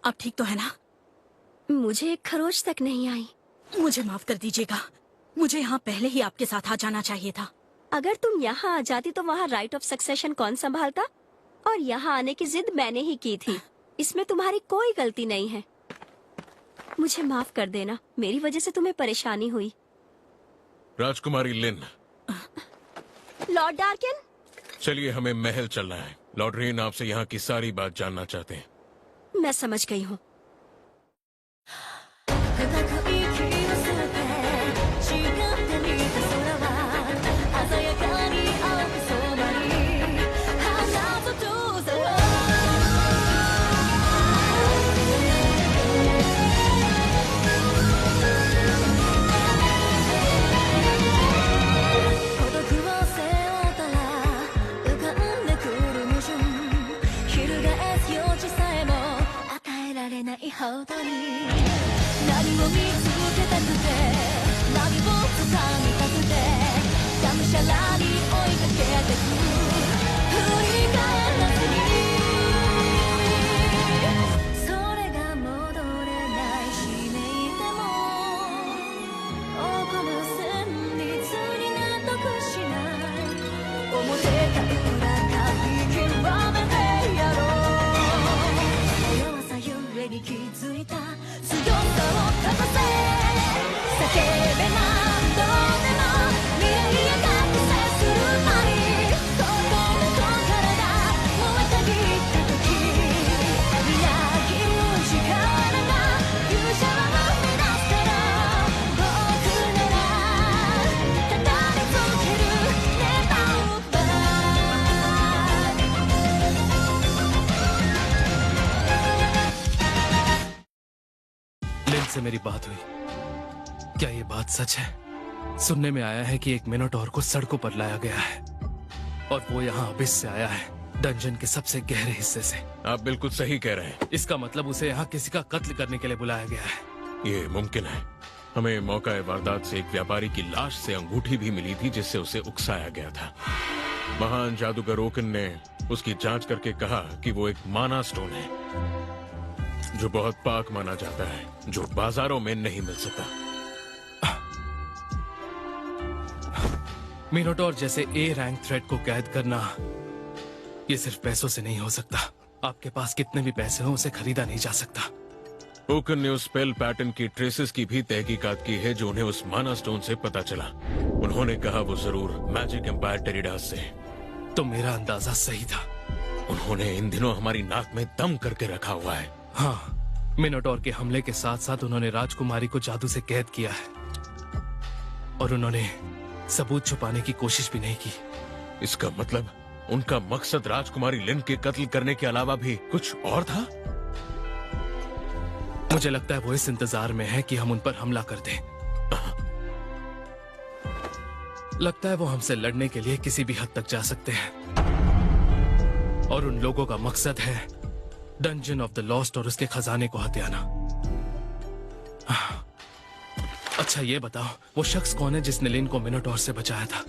अब ठीक तो है ना? मुझे एक खरोच तक नहीं आई। मुझे माफ कर दीजिएगा, मुझे यहाँ पहले ही आपके साथ आ जाना चाहिए था। अगर तुम यहाँ आ जाती तो वहाँ राइट ऑफ सक्सेशन कौन संभालता? और यहाँ आने की जिद मैंने ही की थी। इसमें तुम्हारी कोई गलती नहीं है। मुझे माफ कर देना, मेरी वजह से तुम्हें परेशानी हुई। राजकुमारी लिन, लॉर्ड डार्किन, चलिए हमें महल चलना है। लॉर्ड रेन आपसे यहाँ की सारी बात जानना चाहते हैं। मैं समझ गई हूँ। से मेरी बात हुई। क्या ये बात सच है? सुनने में आया है कि एक मिनोटॉर को सड़कों पर लाया गया है और वो यहाँ अबिस से आया है, डंजन के सबसे गहरे हिस्से से। आप बिल्कुल सही कह रहे हैं। इसका मतलब उसे यहाँ किसी का कत्ल करने के लिए बुलाया गया है। ये मुमकिन है। हमें मौका वारदात से एक व्यापारी की लाश से अंगूठी भी मिली थी जिससे उसे उकसाया गया था। महान जादूगर ओकन ने उसकी जांच करके कहा कि वो एक माना स्टोन है जो बहुत पाक माना जाता है, जो बाजारों में नहीं मिल सकता। मिनोटॉर जैसे ए रैंक थ्रेट को कैद करना ये सिर्फ पैसों से नहीं हो सकता। आपके पास कितने भी पैसे हो उसे खरीदा नहीं जा सकता। ओकन ने उस स्पेल पैटर्न की ट्रेसेस की भी तहकीकात की है जो उन्हें उस माना स्टोन से पता चला। उन्होंने कहा वो जरूर मैजिक एम्पायर टेरिडास से। तो मेरा अंदाजा सही था। उन्होंने इन दिनों हमारी नाक में दम करके रखा हुआ है। हाँ, मिनोटॉर के हमले के साथ साथ उन्होंने राजकुमारी को जादू से कैद किया है और उन्होंने सबूत छुपाने की कोशिश भी नहीं की। इसका मतलब उनका मकसद राजकुमारी लिन के कत्ल करने के अलावा भी कुछ और था। मुझे लगता है वो इस इंतजार में है कि हम उन पर हमला कर दें। लगता है वो हमसे लड़ने के लिए किसी भी हद तक जा सकते हैं और उन लोगों का मकसद है डंजन ऑफ द लॉस्ट और उसके खजाने को हथियाना। अच्छा ये बताओ, वो शख्स कौन है जिसने लिन को मिनोटॉर से बचाया था?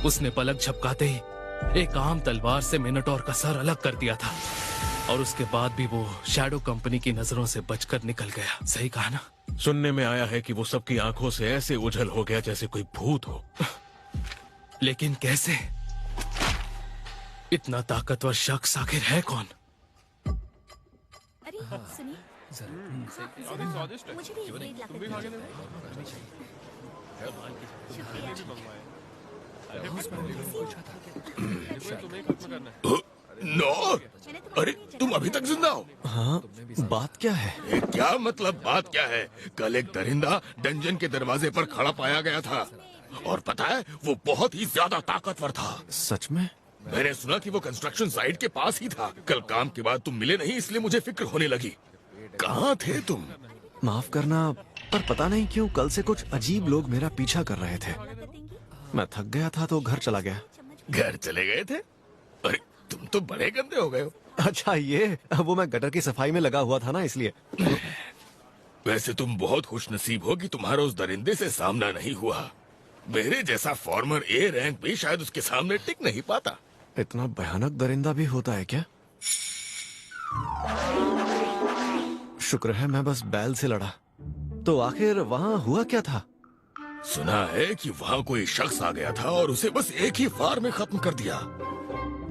उसने पलक झपकाते ही एक आम तलवार से मिनोटॉर का सर अलग कर दिया था और उसके बाद भी वो शैडो कंपनी की नजरों से बचकर निकल गया। सही कहा ना? सुनने में आया है कि वो सबकी आंखों से ऐसे उछल हो गया जैसे कोई भूत हो। लेकिन कैसे? इतना ताकतवर शख्स आखिर है कौन? अरे सुनिए, मुझे भी एक ब्रेड ला कर नो, अरे तुम अभी तक जिंदा हो? हाँ, बात क्या है? क्या मतलब बात क्या है? कल एक दरिंदा डंजन के दरवाजे पर खड़ा पाया गया था और पता है वो बहुत ही ज्यादा ताकतवर था। सच में? मैंने सुना कि वो कंस्ट्रक्शन साइट के पास ही था। कल काम के बाद तुम मिले नहीं इसलिए मुझे फिक्र होने लगी। कहाँ थे तुम? माफ करना, पर पता नहीं क्यों कल से कुछ अजीब लोग मेरा पीछा कर रहे थे। मैं थक गया था तो घर चला गया। घर चले गए थे? अरे तुम तो बड़े गंदे हो गए हो। अच्छा ये, वो मैं गटर की सफाई में लगा हुआ था ना इसलिए। वैसे तुम बहुत खुशनसीब हो कि तुम्हारा उस दरिंदे से सामना नहीं हुआ। मेरे जैसा फॉर्मर ए रैंक भी शायद उसके सामने टिक नहीं पाता। इतना भयानक दरिंदा भी होता है क्या? शुक्र है मैं बस बैल से लड़ा। तो आखिर वहाँ हुआ क्या था? सुना है कि वहाँ कोई शख्स आ गया था और उसे बस एक ही वार में खत्म कर दिया।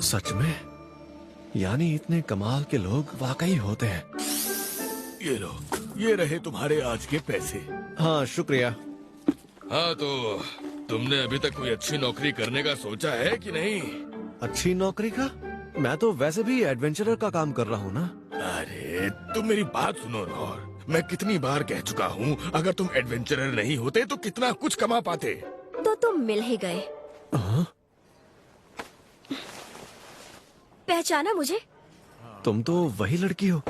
सच में? यानी इतने कमाल के लोग वाकई होते हैं। ये लो, ये रहे तुम्हारे आज के पैसे। हाँ शुक्रिया। हाँ तो तुमने अभी तक कोई अच्छी नौकरी करने का सोचा है कि नहीं? अच्छी नौकरी का? मैं तो वैसे भी एडवेंचरर का काम कर रहा हूँ ना। अरे तुम मेरी बात सुनो नौर, मैं कितनी बार कह चुका हूँ, अगर तुम एडवेंचरर नहीं होते तो कितना कुछ कमा पाते। तो तुम मिल ही गए। पहचाना मुझे? तुम तो वही लड़की हो।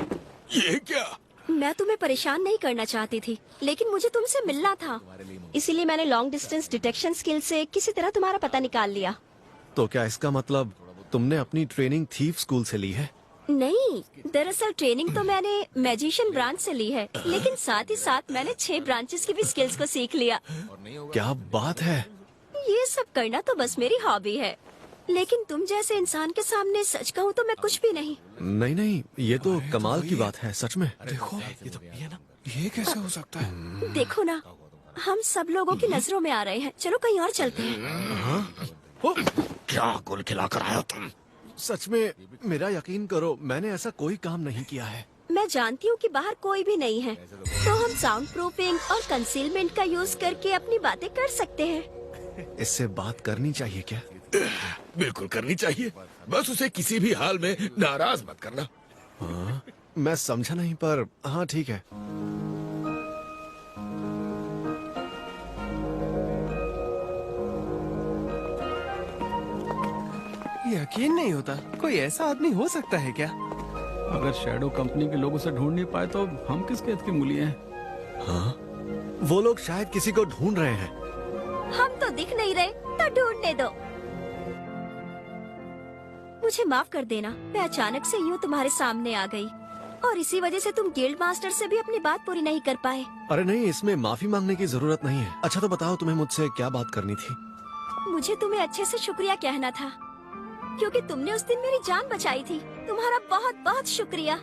ये क्या? मैं तुम्हें परेशान नहीं करना चाहती थी, लेकिन मुझे तुमसे मिलना था, इसीलिए मैंने लॉन्ग डिस्टेंस डिटेक्शन स्किल से किसी तरह तुम्हारा पता निकाल लिया। तो क्या इसका मतलब तुमने अपनी ट्रेनिंग थीफ स्कूल से ली है? नहीं, दरअसल ट्रेनिंग तो मैंने मैजिशियन ब्रांच से ली है, लेकिन साथ ही साथ मैंने 6 ब्रांचेस की भी स्किल्स को सीख लिया। क्या बात है। ये सब करना तो बस मेरी हॉबी है, लेकिन तुम जैसे इंसान के सामने सच कहूँ तो मैं कुछ भी नहीं। नहीं नहीं, ये तो कमाल की बात है सच में। देखो ये तो ये ना, ये कैसे हो सकता है? देखो ना, हम सब लोगों की नजरों में आ रहे हैं। चलो कहीं और चलते हैं। क्या गुल खिलाकर आया तुम? सच में मेरा यकीन करो, मैंने ऐसा कोई काम नहीं किया है। मैं जानती हूँ कि बाहर कोई भी नहीं है, तो हम साउंड प्रूफिंग और कंसीलमेंट का यूज करके अपनी बातें कर सकते हैं। इससे बात करनी चाहिए क्या? बिल्कुल करनी चाहिए, बस उसे किसी भी हाल में नाराज मत करना। हाँ, मैं समझा नहीं, पर हाँ ठीक है। यकीन नहीं होता, कोई ऐसा आदमी हो सकता है क्या? अगर शैडो कंपनी के लोग उसे ढूंढ नहीं पाए तो हम किस खेत की मूली हैं? हाँ, वो लोग शायद किसी को ढूंढ रहे हैं। हम तो दिख नहीं रहे, तो ढूंढने दो। मुझे माफ कर देना, मैं अचानक से यूँ तुम्हारे सामने आ गई, और इसी वजह से तुम गिल्ड मास्टर से भी अपनी बात पूरी नहीं कर पाए। अरे नहीं, इसमें माफी मांगने की जरूरत नहीं है। अच्छा तो बताओ, तुम्हें मुझसे क्या बात करनी थी? मुझे तुम्हें अच्छे से शुक्रिया कहना था, क्योंकि तुमने उस दिन मेरी जान बचाई थी। तुम्हारा बहुत बहुत शुक्रिया।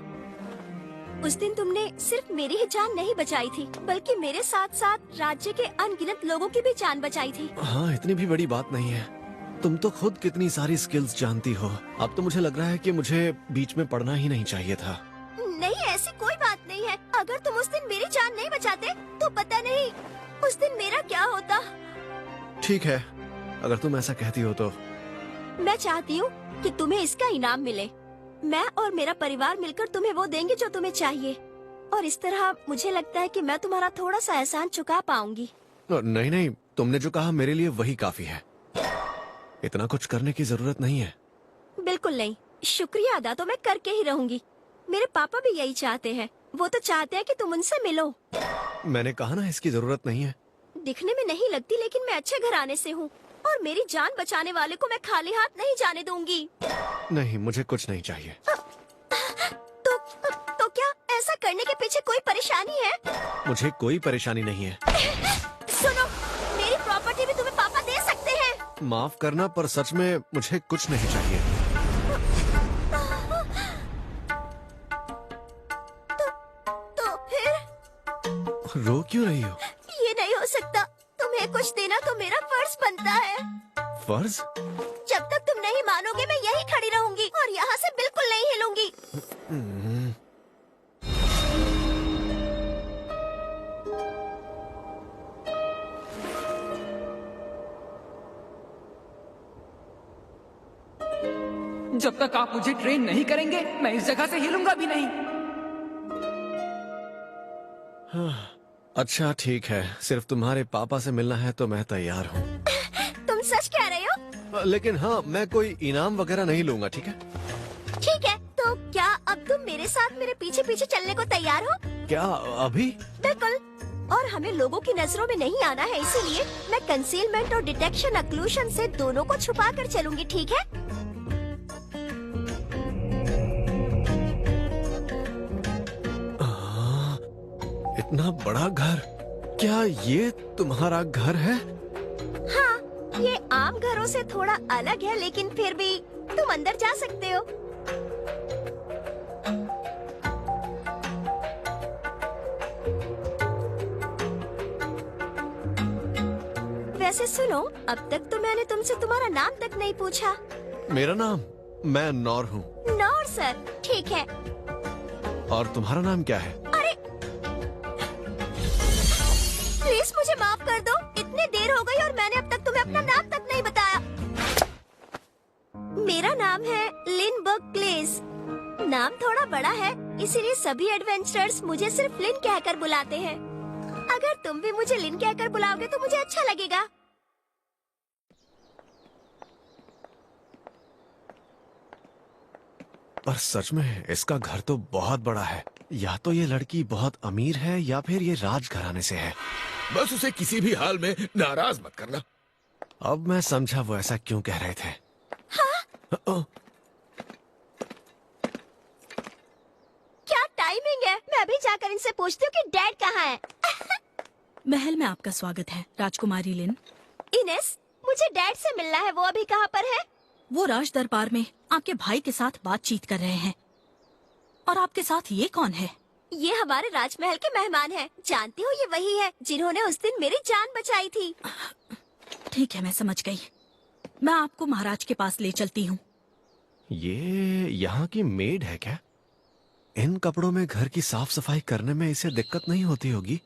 उस दिन तुमने सिर्फ मेरी ही जान नहीं बचाई थी, बल्कि मेरे साथ साथ राज्य के अनगिनत लोगों की भी जान बचाई थी। हाँ, इतनी भी बड़ी बात नहीं है। तुम तो खुद कितनी सारी स्किल्स जानती हो। अब तो मुझे लग रहा है कि मुझे बीच में पढ़ना ही नहीं चाहिए था। नहीं, ऐसी कोई बात नहीं है। अगर तुम उस दिन मेरी जान नहीं बचाते तो पता नहीं उस दिन मेरा क्या होता। ठीक है, अगर तुम ऐसा कहती हो तो। मैं चाहती हूँ कि तुम्हें इसका इनाम मिले। मैं और मेरा परिवार मिलकर तुम्हें वो देंगे जो तुम्हें चाहिए, और इस तरह मुझे लगता है कि मैं तुम्हारा थोड़ा सा एहसान चुका पाऊंगी। नहीं नहीं, तुमने जो कहा मेरे लिए वही काफी है। इतना कुछ करने की जरूरत नहीं है। बिल्कुल नहीं, शुक्रिया अदा तो मैं करके ही रहूंगी। मेरे पापा भी यही चाहते हैं। वो तो चाहते हैं कि तुम उनसे मिलो। मैंने कहा ना, इसकी जरूरत नहीं है। दिखने में नहीं लगती, लेकिन मैं अच्छे घराने से हूँ, और मेरी जान बचाने वाले को मैं खाली हाथ नहीं जाने दूंगी। नहीं, मुझे कुछ नहीं चाहिए। तो क्या ऐसा करने के पीछे कोई परेशानी है? मुझे कोई परेशानी नहीं है। सुनो, मेरी प्रॉपर्टी भी तुम्हें पापा दे सकते हैं। माफ करना, पर सच में मुझे कुछ नहीं चाहिए। तो फिर रो क्यों रही हो? ये नहीं हो सकता। तुम्हें कुछ देना तो मेरा फर्ज बनता है। फर्ज? जब तक तुम नहीं मानोगे मैं यही खड़ी रहूंगी और यहाँ से बिल्कुल नहीं हिलूंगी। जब तक आप मुझे ट्रेन नहीं करेंगे मैं इस जगह से हिलूंगा भी नहीं। अच्छा ठीक है, सिर्फ तुम्हारे पापा से मिलना है तो मैं तैयार हूँ। तुम सच कह रहे हो? लेकिन हाँ, मैं कोई इनाम वगैरह नहीं लूंगा, ठीक है? ठीक है, तो क्या अब तुम मेरे साथ मेरे पीछे पीछे चलने को तैयार हो? क्या अभी? बिल्कुल, और हमें लोगों की नजरों में नहीं आना है, इसीलिए मैं कंसीलमेंट और डिटेक्शन अक्लूशन से दोनों को छुपा कर चलूंगी, ठीक है? इतना बड़ा घर, क्या ये तुम्हारा घर है? हाँ, ये आम घरों से थोड़ा अलग है, लेकिन फिर भी तुम अंदर जा सकते हो। वैसे सुनो, अब तक तो मैंने तुमसे तुम्हारा नाम तक नहीं पूछा। मेरा नाम, मैं नौर हूँ। नौर सर, ठीक है। और तुम्हारा नाम क्या है? अरे प्लीज मुझे माफ कर दो, इतनी देर हो गई और मैंने अब तक तुम्हें अपना नाम तक नहीं बताया। मेरा नाम है लिनबर्ग प्लेस। नाम थोड़ा बड़ा है, इसीलिए सभी एडवेंचरर्स मुझे सिर्फ लिन कहकर बुलाते हैं। अगर तुम भी मुझे लिन कहकर बुलाओगे तो मुझे अच्छा लगेगा। पर सच में इसका घर तो बहुत बड़ा है। या तो ये लड़की बहुत अमीर है या फिर ये राजघराने से है। बस उसे किसी भी हाल में नाराज मत करना। अब मैं समझा वो ऐसा क्यों कह रहे थे। हाँ? क्या टाइमिंग है, मैं अभी जाकर इनसे पूछती हूँ कि डैड कहाँ है। महल में आपका स्वागत है राजकुमारी लिन। इनेस, मुझे डैड से मिलना है, वो अभी कहाँ पर है? वो राज दरबार में आपके भाई के साथ बातचीत कर रहे हैं। और आपके साथ ये कौन है? ये हमारे राजमहल के मेहमान हैं। जानती हो, ये वही है जिन्होंने उस दिन मेरी जान बचाई थी। ठीक है, मैं समझ गई। मैं आपको महाराज के पास ले चलती हूँ। ये यहाँ की मेड है क्या? इन कपड़ों में घर की साफ सफाई करने में इसे दिक्कत नहीं होती होगी।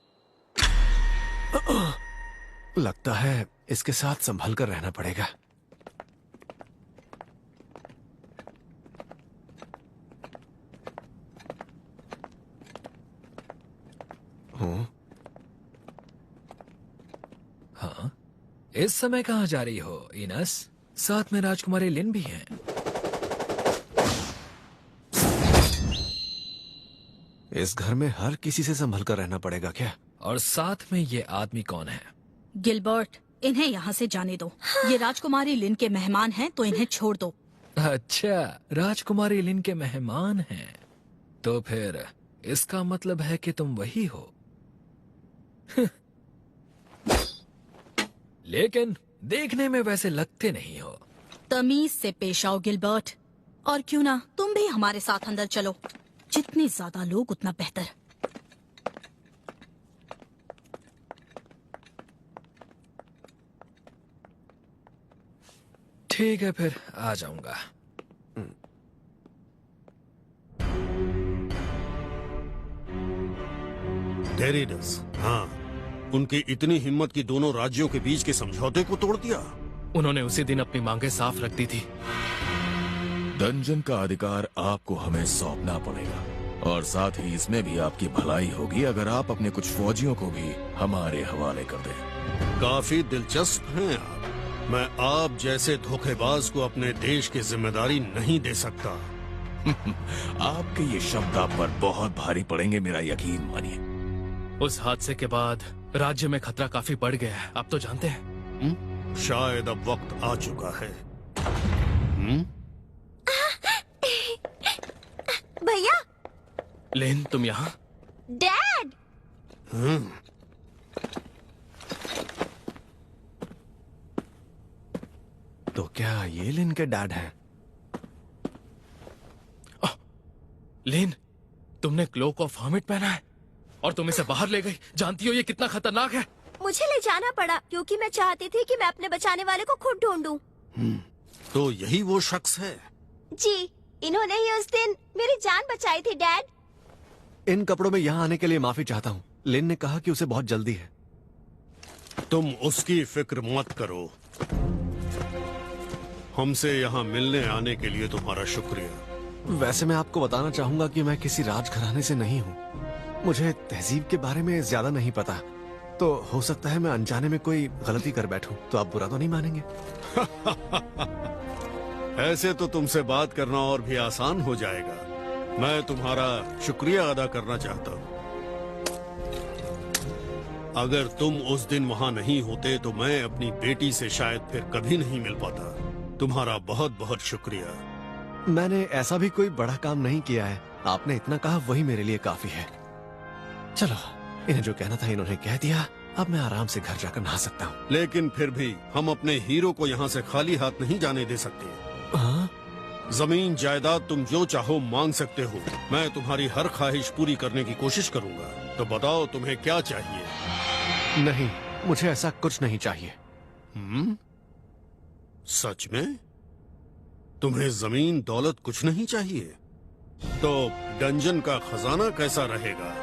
लगता है इसके साथ संभल कर रहना पड़ेगा। हाँ, इस समय कहाँ जा रही हो इनस? साथ में राजकुमारी लिन भी हैं। इस घर में हर किसी से संभल कर रहना पड़ेगा क्या? और साथ में ये आदमी कौन है? गिलबर्ट, इन्हें यहाँ से जाने दो। ये राजकुमारी लिन के मेहमान हैं, तो इन्हें छोड़ दो। अच्छा, राजकुमारी लिन के मेहमान हैं, तो फिर इसका मतलब है कि तुम वही हो। लेकिन देखने में वैसे लगते नहीं हो। तमीज से पेश आओ गिलबर्ट। और क्यों ना तुम भी हमारे साथ अंदर चलो। जितने ज्यादा लोग उतना बेहतर। ठीक है, फिर आ जाऊंगा। डेरिडस, हाँ, उनकी इतनी हिम्मत की दोनों राज्यों के बीच के समझौते को तोड़ दिया। उन्होंने उसी दिन अपनी मांगें साफ रख दी थी। दंजन का अधिकार आपको हमें सौंपना पड़ेगा, और साथ ही इसमें भी आपकी भलाई होगी अगर आप अपने कुछ फौजियों को भी हमारे हवाले कर दें। काफी दिलचस्प हैं आप। मैं आप जैसे धोखेबाज को अपने देश की जिम्मेदारी नहीं दे सकता। आपके ये शब्द आप पर बहुत भारी पड़ेंगे, मेरा यकीन मानिए। उस हादसे के बाद राज्य में खतरा काफी बढ़ गया है, आप तो जानते हैं। शायद अब वक्त आ चुका है। भैया। लिन, तुम यहाँ? डैड। तो क्या ये लिन के डैड हैं? लिन, तुमने क्लोक ऑफ हर्मिट पहना है और तुम इसे बाहर ले गई। जानती हो ये कितना खतरनाक है? मुझे ले जाना पड़ा क्योंकि मैं चाहती थी कि मैं अपने बचाने वाले को खुद ढूंढूं। तो यही वो शख्स है? जी, इन्होंने ही उस दिन मेरी जान बचाई थी डैड। इन कपड़ों में यहाँ आने के लिए माफी चाहता हूँ। लिन ने कहा कि उसे बहुत जल्दी है। तुम उसकी फिक्र मत करो। हमसे यहाँ मिलने आने के लिए तुम्हारा शुक्रिया। वैसे मैं आपको बताना चाहूंगा कि मैं किसी राजघराने से नहीं हूँ। मुझे तहजीब के बारे में ज्यादा नहीं पता, तो हो सकता है मैं अनजाने में कोई गलती कर बैठूं। तो आप बुरा तो नहीं मानेंगे? ऐसे तो तुमसे बात करना और भी आसान हो जाएगा। मैं तुम्हारा शुक्रिया अदा करना चाहता हूँ। अगर तुम उस दिन वहाँ नहीं होते तो मैं अपनी बेटी से शायद फिर कभी नहीं मिल पाता। तुम्हारा बहुत बहुत शुक्रिया। मैंने ऐसा भी कोई बड़ा काम नहीं किया है। आपने इतना कहा वही मेरे लिए काफी है। चलो, इन्हें जो कहना था इन्होंने कह दिया। अब मैं आराम से घर जाकर नहा सकता हूँ। लेकिन फिर भी हम अपने हीरो को यहाँ से खाली हाथ नहीं जाने दे सकते। जमीन जायदाद तुम जो चाहो मांग सकते हो। मैं तुम्हारी हर ख्वाहिश पूरी करने की कोशिश करूंगा। तो बताओ तुम्हें क्या चाहिए? नहीं, मुझे ऐसा कुछ नहीं चाहिए। सच में? तुम्हें जमीन दौलत कुछ नहीं चाहिए? तो डंजन का खजाना कैसा रहेगा?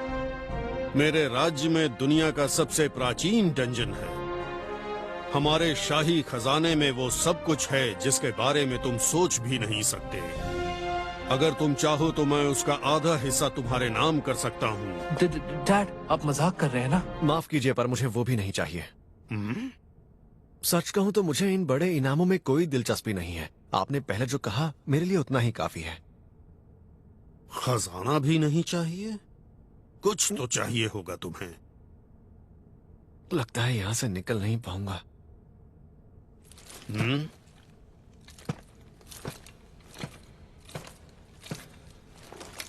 मेरे राज्य में दुनिया का सबसे प्राचीन डंजन है। हमारे शाही खजाने में वो सब कुछ है जिसके बारे में तुम सोच भी नहीं सकते। अगर तुम चाहो तो मैं उसका आधा हिस्सा तुम्हारे नाम कर सकता हूँ। डैड, आप मजाक कर रहे हैं ना? माफ कीजिए, पर मुझे वो भी नहीं चाहिए। सच कहूँ तो मुझे इन बड़े इनामों में कोई दिलचस्पी नहीं है। आपने पहले जो कहा मेरे लिए उतना ही काफी है। खजाना भी नहीं चाहिए? कुछ तो चाहिए होगा तुम्हें। लगता है यहाँ से निकल नहीं पाऊंगा।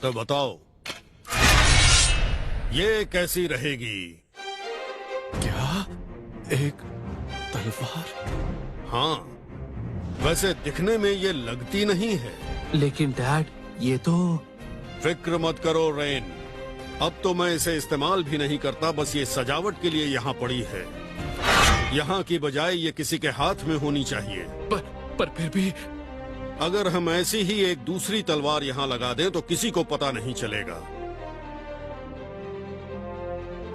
तो बताओ, ये कैसी रहेगी? क्या? एक तलवार? हाँ, वैसे दिखने में ये लगती नहीं है। लेकिन डैड, ये तो... फिक्र मत करो रेन, अब तो मैं इसे इस्तेमाल भी नहीं करता, बस ये सजावट के लिए यहाँ पड़ी है। यहाँ की बजाय ये किसी के हाथ में होनी चाहिए। पर फिर भी... अगर हम ऐसी ही एक दूसरी तलवार यहाँ लगा दें तो किसी को पता नहीं चलेगा।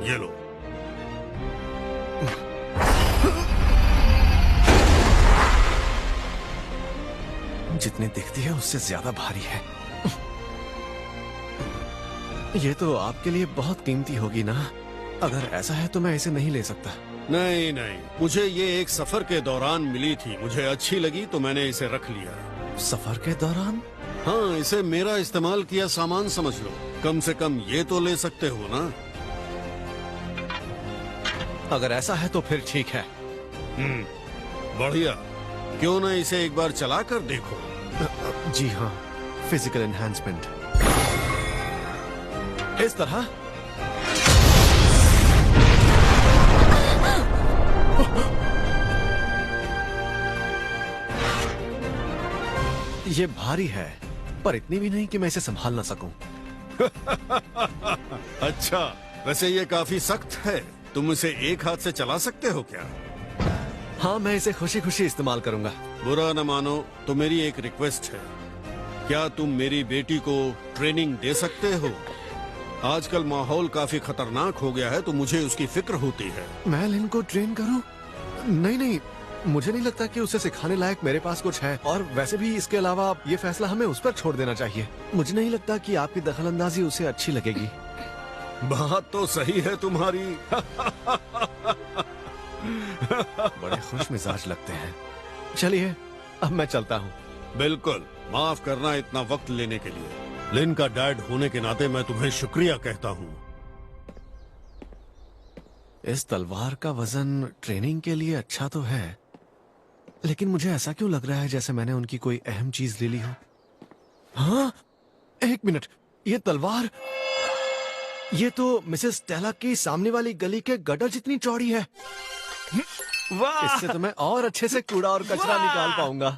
ये लो। जितनी दिखती है उससे ज्यादा भारी है। ये तो आपके लिए बहुत कीमती होगी ना? अगर ऐसा है तो मैं इसे नहीं ले सकता। नहीं नहीं, मुझे ये एक सफर के दौरान मिली थी, मुझे अच्छी लगी तो मैंने इसे रख लिया। सफर के दौरान? हाँ, इसे मेरा इस्तेमाल किया सामान समझ लो। कम से कम ये तो ले सकते हो ना? अगर ऐसा है तो फिर ठीक है। बढ़िया, क्यों ना इसे एक बार चला कर देखो? जी हाँ, फिजिकल एनहांसमेंट। इस तरह? ये भारी है, पर इतनी भी नहीं कि मैं इसे संभाल ना सकूं। अच्छा, वैसे ये काफी सख्त है। तुम इसे एक हाथ से चला सकते हो क्या? हाँ, मैं इसे खुशी खुशी इस्तेमाल करूंगा। बुरा न मानो तो मेरी एक रिक्वेस्ट है। क्या तुम मेरी बेटी को ट्रेनिंग दे सकते हो? आजकल माहौल काफी खतरनाक हो गया है तो मुझे उसकी फिक्र होती है। मैं लिन को ट्रेन करूं? नहीं नहीं, मुझे नहीं लगता कि उसे सिखाने लायक मेरे पास कुछ है। और वैसे भी इसके अलावा ये फैसला हमें उस पर छोड़ देना चाहिए। मुझे नहीं लगता कि आपकी दखलंदाजी उसे अच्छी लगेगी। बात तो सही है तुम्हारी। बड़े खुश मिजाज लगते हैं। चलिए, अब मैं चलता हूँ। बिल्कुल, माफ करना इतना वक्त लेने के लिए। लिन का डैड होने के नाते मैं तुम्हें शुक्रिया कहता हूँ। इस तलवार का वजन ट्रेनिंग के लिए अच्छा तो है, लेकिन मुझे ऐसा क्यों लग रहा है जैसे मैंने उनकी कोई अहम चीज ले ली हो। हाँ, एक मिनट, ये तलवार, ये तो मिसेस स्टेला की सामने वाली गली के गटर जितनी चौड़ी है। वाह! इससे तो मैं और अच्छे से कूड़ा और कचरा निकाल पाऊंगा।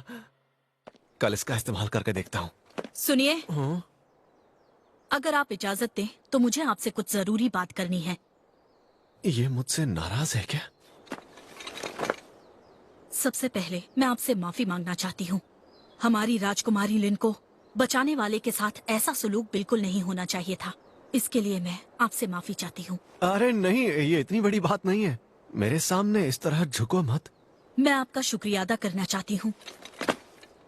कल इसका इस्तेमाल करके देखता हूँ। सुनिए, अगर आप इजाजत दें तो मुझे आपसे कुछ जरूरी बात करनी है। ये मुझसे नाराज है क्या? सबसे पहले मैं आपसे माफी मांगना चाहती हूँ। हमारी राजकुमारी लिन को बचाने वाले के साथ ऐसा सलूक बिल्कुल नहीं होना चाहिए था। इसके लिए मैं आपसे माफी चाहती हूँ। अरे नहीं, ये इतनी बड़ी बात नहीं है। मेरे सामने इस तरह झुको मत। मैं आपका शुक्रिया अदा करना चाहती हूँ।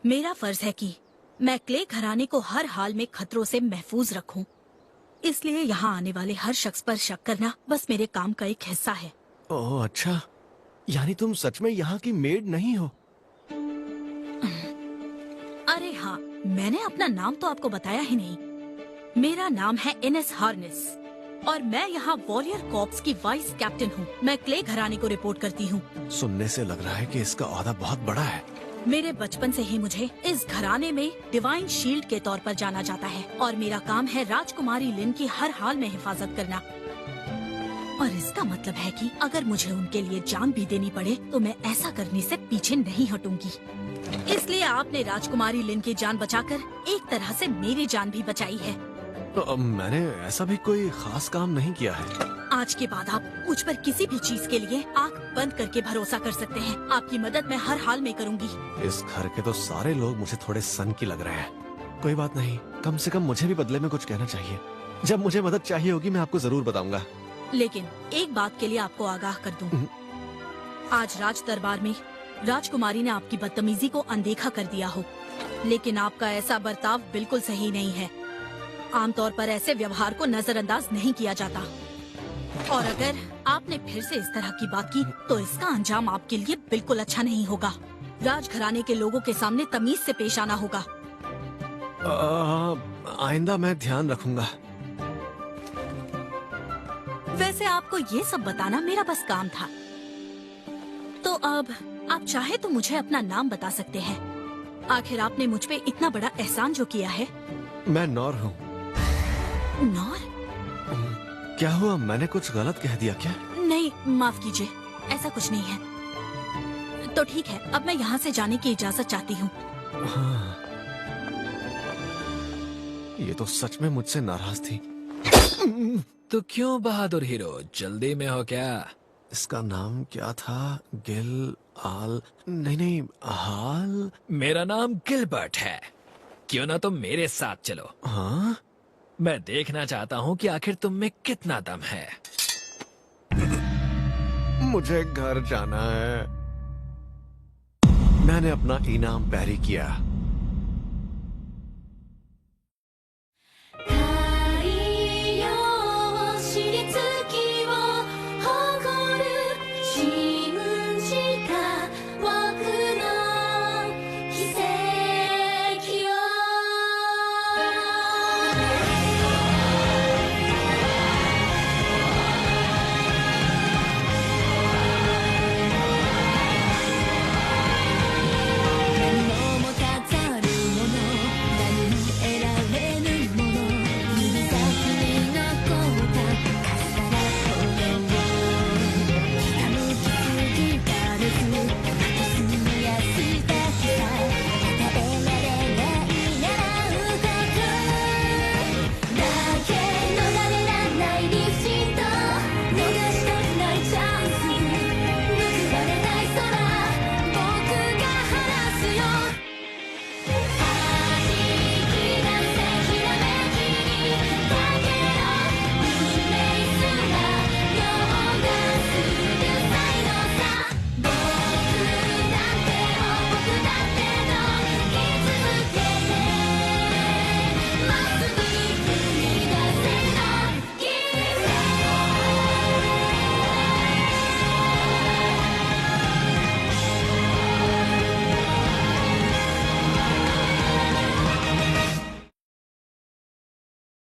मेरा फर्ज है कि मैं क्ले घराने को हर हाल में खतरों से महफूज रखूं। इसलिए यहाँ आने वाले हर शख्स पर शक करना बस मेरे काम का एक हिस्सा है। ओह अच्छा, यानी तुम सच में यहाँ की मेड नहीं हो? अरे हाँ, मैंने अपना नाम तो आपको बताया ही नहीं। मेरा नाम है इनेस हार्नेस और मैं यहाँ वॉरियर कॉर्प्स की वाइस कैप्टन हूँ। मैं क्ले घराने को रिपोर्ट करती हूँ। सुनने से लग रहा है कि इसका ओहदा बहुत बड़ा है। मेरे बचपन से ही मुझे इस घराने में डिवाइन शील्ड के तौर पर जाना जाता है और मेरा काम है राजकुमारी लिन की हर हाल में हिफाजत करना। और इसका मतलब है कि अगर मुझे उनके लिए जान भी देनी पड़े तो मैं ऐसा करने से पीछे नहीं हटूंगी। इसलिए आपने राजकुमारी लिन की जान बचाकर एक तरह से मेरी जान भी बचाई है। तो मैंने ऐसा भी कोई खास काम नहीं किया है। आज के बाद आप मुझ पर किसी भी चीज के लिए आंख बंद करके भरोसा कर सकते हैं। आपकी मदद मैं हर हाल में करूंगी। इस घर के तो सारे लोग मुझे थोड़े सन की लग रहे हैं। कोई बात नहीं, कम से कम मुझे भी बदले में कुछ कहना चाहिए। जब मुझे मदद चाहिए होगी मैं आपको जरूर बताऊंगा। लेकिन एक बात के लिए आपको आगाह कर दूं। आज राज दरबार में राजकुमारी ने आपकी बदतमीजी को अनदेखा कर दिया हो, लेकिन आपका ऐसा बर्ताव बिल्कुल सही नहीं है। आमतौर पर ऐसे व्यवहार को नजरअंदाज नहीं किया जाता, और अगर आपने फिर से इस तरह की बात की तो इसका अंजाम आपके लिए बिल्कुल अच्छा नहीं होगा। राजघराने के लोगों के सामने तमीज से पेश आना होगा। आइंदा मैं ध्यान रखूंगा। वैसे आपको ये सब बताना मेरा बस काम था। तो अब आप चाहे तो मुझे अपना नाम बता सकते हैं। आखिर आपने मुझ पे इतना बड़ा एहसान जो किया है। मैं नौर हूँ। नौर? क्या हुआ, मैंने कुछ गलत कह दिया क्या? नहीं, माफ कीजिए, ऐसा कुछ नहीं है। तो ठीक है, अब मैं यहाँ से जाने की इजाजत चाहती हूँ। हाँ, ये तो सच में मुझसे नाराज थी। तो क्यों बहादुर हीरो, जल्दी में हो क्या? इसका नाम क्या था? गिल आल? नहीं, हाल। मेरा नाम गिलबर्ट है। क्यों ना तुम मेरे साथ चलो। हाँ? मैं देखना चाहता हूँ कि आखिर तुम में कितना दम है। मुझे घर जाना है। मैंने अपना इनाम पैरी किया।